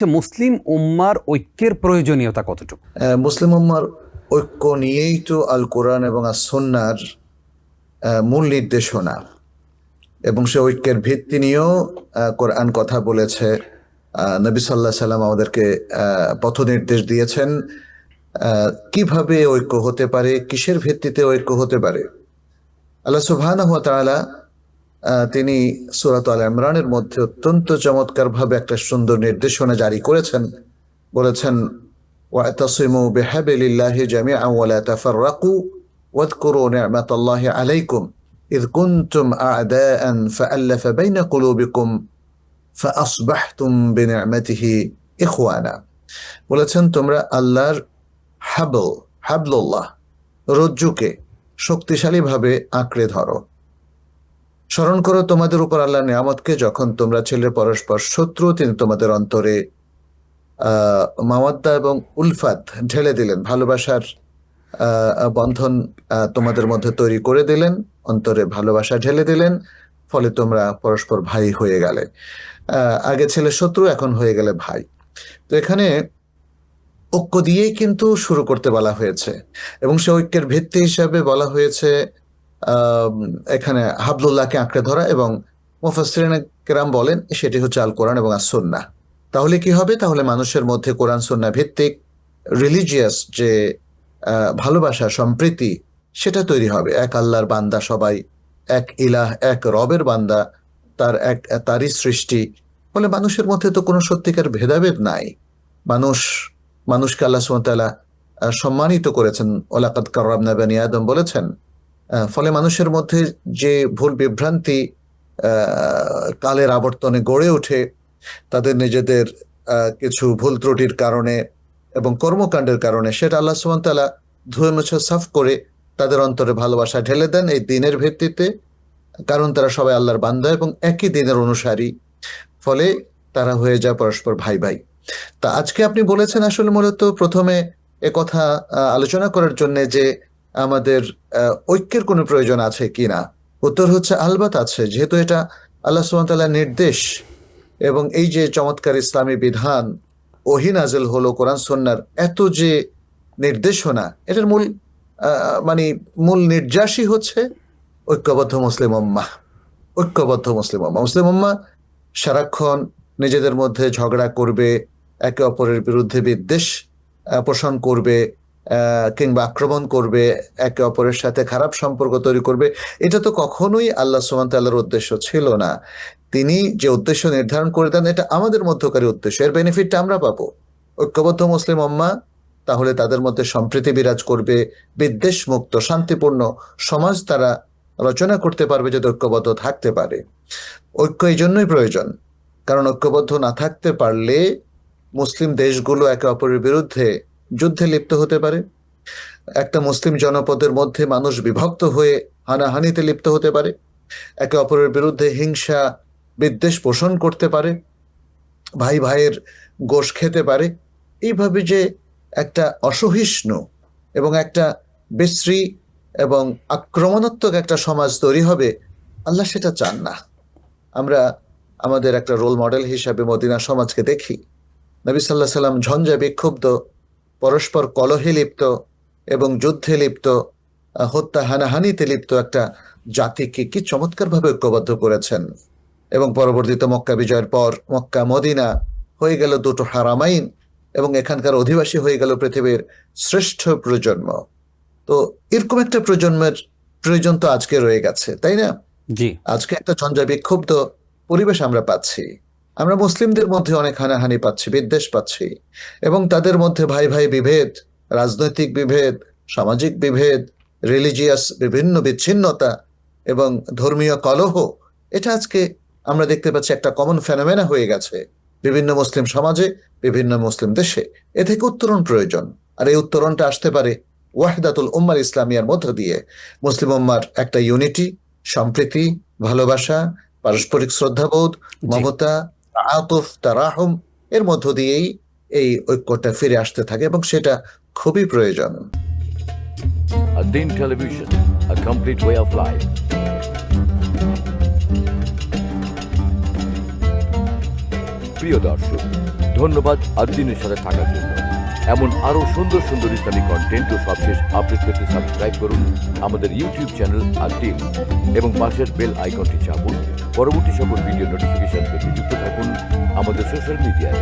মুসলিম উম্মার ঐক্যের প্রয়োজনীয়তা কতটুকু? মুসলিম উম্মার ঐক্য নিয়েই তো আল কোরআন এবং আস সুন্নাহর মূল নির্দেশনা, এবং সে ঐক্যের ভিত্তি নিয়েও কোরআন কথা বলেছে। নবী সাল্লাল্লাহু আলাইহি সাল্লাম আমাদেরকে পথ নির্দেশ দিয়েছেন কিভাবে ঐক্য হতে পারে, কিসের ভিত্তিতে ঐক্য হতে পারে। আল্লাহ সুবহানাহু ওয়া তাআলা তিনি সূরা আল ইমরানের মধ্যে অত্যন্ত চমৎকারভাবে একটা সুন্দর নির্দেশনা জারি করেছেন। বলেছেন, ওয়াতাসিমু বিহাবলিল্লাহি জামিআন ওয়া লা তাফাররাকু ওয়াযকুরু নি'মাতাল্লাহি আলাইকুম ইয কুনতুম আ'দাআন ফাআল্লাফা বাইনা কুলুবিকুম ফাআসবাহতুম বিনি'মাতিহি ইখওয়ানা। বলেছেন, তোমরা আল্লাহর হাবলুল্লাহ রজ্জুকে শক্তিশালীভাবে আঁকড়ে ধরো। স্মরণ করো তোমাদের উপর আল্লাহর নিয়ামতকে, যখন তোমরা ছিলে পরস্পর শত্রু, তিনি তোমাদের অন্তরে মাওয়াদ্দা এবং উলফাত ঢেলে দিলেন, ভালোবাসার বন্ধন তোমাদের মধ্যে তৈরি করে দিলেন, অন্তরে ভালোবাসা ঢেলে দিলেন, ফলে তোমরা পরস্পর ভাই হয়ে গেলে। আগে ছিলে শত্রু, এখন হয়ে গেলে ভাই। তো এখানে ঐক্য দিয়েই কিন্তু শুরু করতে বলা হয়েছে, এবং সে ঐক্যের ভিত্তি হিসাবে বলা হয়েছে এখানে হাবলুল্লাহকে আঁকড়ে ধরা, এবং মুফাসসিরিন কেরাম বলেন সেটি হচ্ছে আল কোরআন এবং আস সুন্নাহ। তাহলে কি হবে? তাহলে মানুষের মধ্যে কোরআন সুন্নাহ ভিত্তিক রিলিজিয়াস যে ভালোবাসা, সম্প্রীতি, সেটা তৈরি হবে। এক আল্লাহর বান্দা সবাই, এক ইলাহ, এক রবের বান্দা, তারই সৃষ্টি। ফলে মানুষের মধ্যে তো কোনো সত্যিকার ভেদাভেদ নাই। মানুষকে আল্লাহ সুবহানাহু ওয়া তাআলা সম্মানিত করেছেন, ওয়ালাকাদ কাররামনা বানি আদম বলেছেন। ফলে মানুষের মধ্যে যে ভুল বিভ্রান্তি কালের আবর্তনে গড়ে ওঠে, তাদের নিজেদের কিছু ভুল ত্রুটির কারণে এবং কর্মকাণ্ডের কারণে, সেটা আল্লাহ সুবহানাহু ওয়া তাআলা ধুয়ে মুছে সাফ করে তাদের অন্তরে ভালোবাসা ঢেলে দেন এই দিনের ভিত্তিতে। কারণ তারা সবাই আল্লাহর বান্দা এবং একই দিনের অনুসারী, ফলে তারা হয়ে যায় পরস্পর ভাই ভাই। তা আজকে আপনি বলেছেন আসলে মূলত প্রথমে কথা আলোচনা করার জন্য যে আমাদের ঐক্যের কোনো প্রয়োজন আছে কিনা। উত্তর হচ্ছে আলবাত আছে, যেহেতু এটা আল্লাহ সুবহানাহু ওয়া তাআলার নির্দেশ, এবং এই যে চমৎকার ইসলামী বিধান ওহী নাযিল হলো, কোরআন সুন্নাহর এত যে নির্দেশনা, এটার মূল নির্যাসই হচ্ছে ঐক্যবদ্ধ মুসলিম উম্মাহ। মুসলিম উম্মাহ সারাক্ষণ নিজেদের মধ্যে ঝগড়া করবে, একে অপরের বিরুদ্ধে বিদ্বেষ পোষণ করবে, কিংবা আক্রমণ করবে, একে অপরের সাথে খারাপ সম্পর্ক তৈরি করবে। এটা তো কখনোই আল্লাহ সুবহানাহু ওয়া তাআলার উদ্দেশ্য ছিল না। তিনি যে উদ্দেশ্য নির্ধারণ করে দেন, এটা আমাদের মধ্যকারী উদ্দেশ্য, এর বেনিফিটটা আমরা পাবো। ঐক্যবদ্ধ মুসলিম উম্মাহ, তাহলে তাদের মধ্যে সম্প্রীতি বিরাজ করবে, বিদ্বেষ মুক্ত শান্তিপূর্ণ সমাজ তারা রচনা করতে পারবে যদি ঐক্যবদ্ধ থাকতে পারে। ঐক্য এই জন্যই প্রয়োজন, কারণ ঐক্যবদ্ধ না থাকতে পারলে মুসলিম দেশগুলো একে অপরের বিরুদ্ধে যুদ্ধে লিপ্ত হতে পারে। একটা মুসলিম জনপদের মধ্যে মানুষ বিভক্ত হয়ে হানাহানিতে লিপ্ত হতে পারে, একে অপরের বিরুদ্ধে হিংসা বিদ্বেষ পোষণ করতে পারে, ভাই ভাইয়ের গোশ খেতে পারে। এইভাবে যে একটা অসহিষ্ণু এবং একটা বিশ্রী এবং আক্রমণাত্মক একটা সমাজ তৈরি হবে, আল্লাহ সেটা চান না। আমরা আমাদের একটা রোল মডেল হিসাবে মদিনা সমাজকে দেখি। নবী সাল্লাল্লাহু আলাইহি সাল্লাম ঝঞ্ঝা বিক্ষুব্ধ, পরস্পর কলহে লিপ্ত এবং যুদ্ধে লিপ্ত, হত্যা হানাহানিতে লিপ্ত একটা জাতিকে কি চমৎকারভাবে ঐক্যবদ্ধ করেছেন। এবং পরবর্তীতে মক্কা বিজয়ের পর মক্কা মদিনা হয়ে গেল দুটো হারামাইন, এবং এখানকার অধিবাসী হয়ে গেল পৃথিবীর শ্রেষ্ঠ প্রজন্ম। তো এরকম একটা প্রজন্মের প্রয়োজন তো আজকে রয়ে গেছে, তাই না? জি। আজকে একটা ঝঞ্ঝা বিক্ষুব্ধ পরিবেশ আমরা পাচ্ছি। আমরা মুসলিমদের মধ্যে অনেক হানাহানি পাচ্ছি, বিদ্বেষ পাচ্ছি, এবং তাদের মধ্যে ভাই ভাই বিভেদ, রাজনৈতিক বিভেদ, সামাজিক বিভেদ, রিলিজিয়াস বিভিন্ন বিচ্ছিন্নতা এবং ধর্মীয় কলহ, এটা আজকে আমরা দেখতে পাচ্ছি একটা কমন ফেনোমেনা হয়ে গেছে বিভিন্ন মুসলিম সমাজে, বিভিন্ন মুসলিম দেশে। এ থেকে উত্তরণ প্রয়োজন, আর এই উত্তরণটা আসতে পারে ওয়াহদাতুল উম্মাহ ইসলামিয়ার মধ্য দিয়ে। মুসলিম উম্মার একটা ইউনিটি, সম্প্রীতি, ভালোবাসা, পারস্পরিক শ্রদ্ধাবোধ, মমতা, আতুফ, তারাহুম, এর মধ্য দিয়েই এই ঐক্যটা ফিরে আসতে থাকে, এবং সেটা খুবই প্রয়োজন। Adin Television, a complete way of life. প্রিয় দর্শক, ধন্যবাদ আদ্দিনের সাথে থাকার জন্য। এমন আরও সুন্দর সুন্দর ইসলামিক কন্টেন্ট ও সবশেষ আপডেট পেতে সাবস্ক্রাইব করুন আমাদের ইউটিউব চ্যানেল আদ্দিন এবং পাশের বেল আইকনটি চাপুন। পরবর্তী সকল ভিডিও নোটিফিকেশন পেতে যুক্ত থাকুন আমাদের সোশ্যাল মিডিয়ায়।